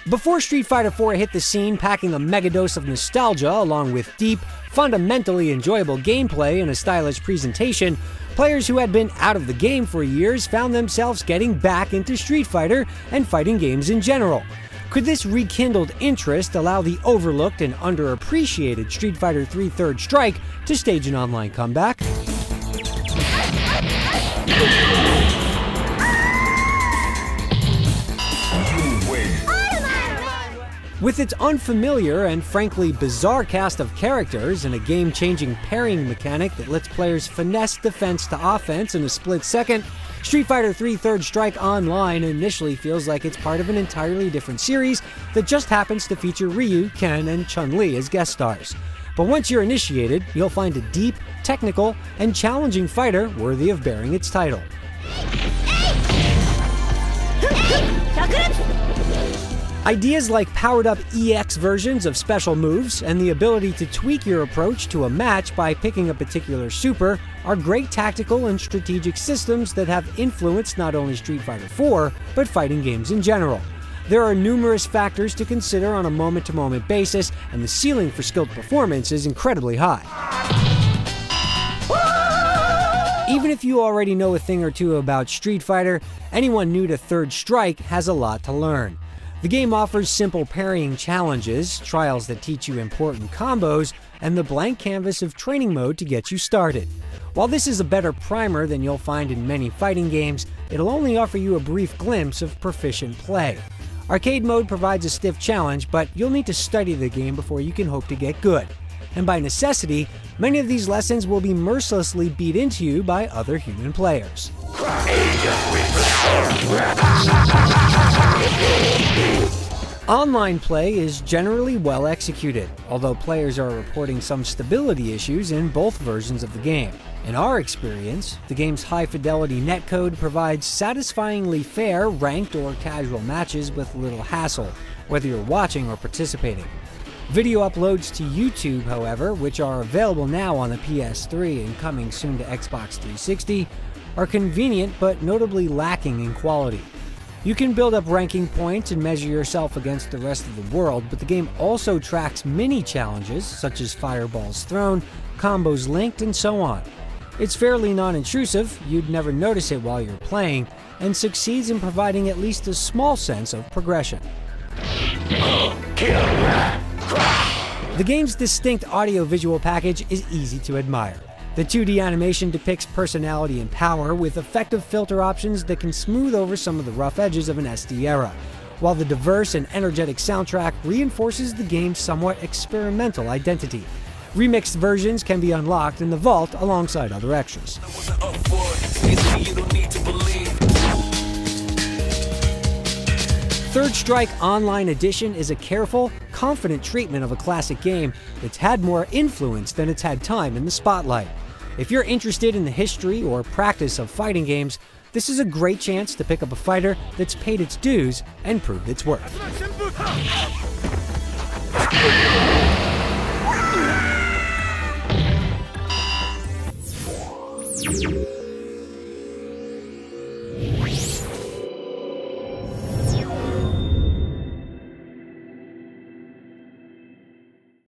Before Street Fighter IV hit the scene packing a megadose of nostalgia along with deep, fundamentally enjoyable gameplay and a stylish presentation, players who had been out of the game for years found themselves getting back into Street Fighter and fighting games in general. Could this rekindled interest allow the overlooked and underappreciated Street Fighter III Third Strike to stage an online comeback? With its unfamiliar and frankly bizarre cast of characters and a game-changing pairing mechanic that lets players finesse defense to offense in a split second, Street Fighter III Third Strike Online initially feels like it's part of an entirely different series that just happens to feature Ryu, Ken, and Chun-Li as guest stars. But once you're initiated, you'll find a deep, technical, and challenging fighter worthy of bearing its title. Ideas like powered-up EX versions of special moves and the ability to tweak your approach to a match by picking a particular super are great tactical and strategic systems that have influenced not only Street Fighter IV, but fighting games in general. There are numerous factors to consider on a moment-to-moment basis, and the ceiling for skilled performance is incredibly high. Even if you already know a thing or two about Street Fighter, anyone new to Third Strike has a lot to learn. The game offers simple parrying challenges, trials that teach you important combos, and the blank canvas of training mode to get you started. While this is a better primer than you'll find in many fighting games, it'll only offer you a brief glimpse of proficient play. Arcade mode provides a stiff challenge, but you'll need to study the game before you can hope to get good. And by necessity, many of these lessons will be mercilessly beat into you by other human players. Online play is generally well executed, although players are reporting some stability issues in both versions of the game. In our experience, the game's high-fidelity netcode provides satisfyingly fair ranked or casual matches with little hassle, whether you're watching or participating. Video uploads to YouTube, however, which are available now on the PS3 and coming soon to Xbox 360, are convenient but notably lacking in quality. You can build up ranking points and measure yourself against the rest of the world, but the game also tracks mini challenges such as fireballs thrown, combos linked, and so on. It's fairly non-intrusive, you'd never notice it while you're playing, and succeeds in providing at least a small sense of progression. The game's distinct audio-visual package is easy to admire. The 2D animation depicts personality and power with effective filter options that can smooth over some of the rough edges of an SD era, while the diverse and energetic soundtrack reinforces the game's somewhat experimental identity. Remixed versions can be unlocked in the vault alongside other extras. Third Strike Online Edition is a careful, confident treatment of a classic game that's had more influence than it's had time in the spotlight. If you're interested in the history or practice of fighting games, this is a great chance to pick up a fighter that's paid its dues and proved its worth.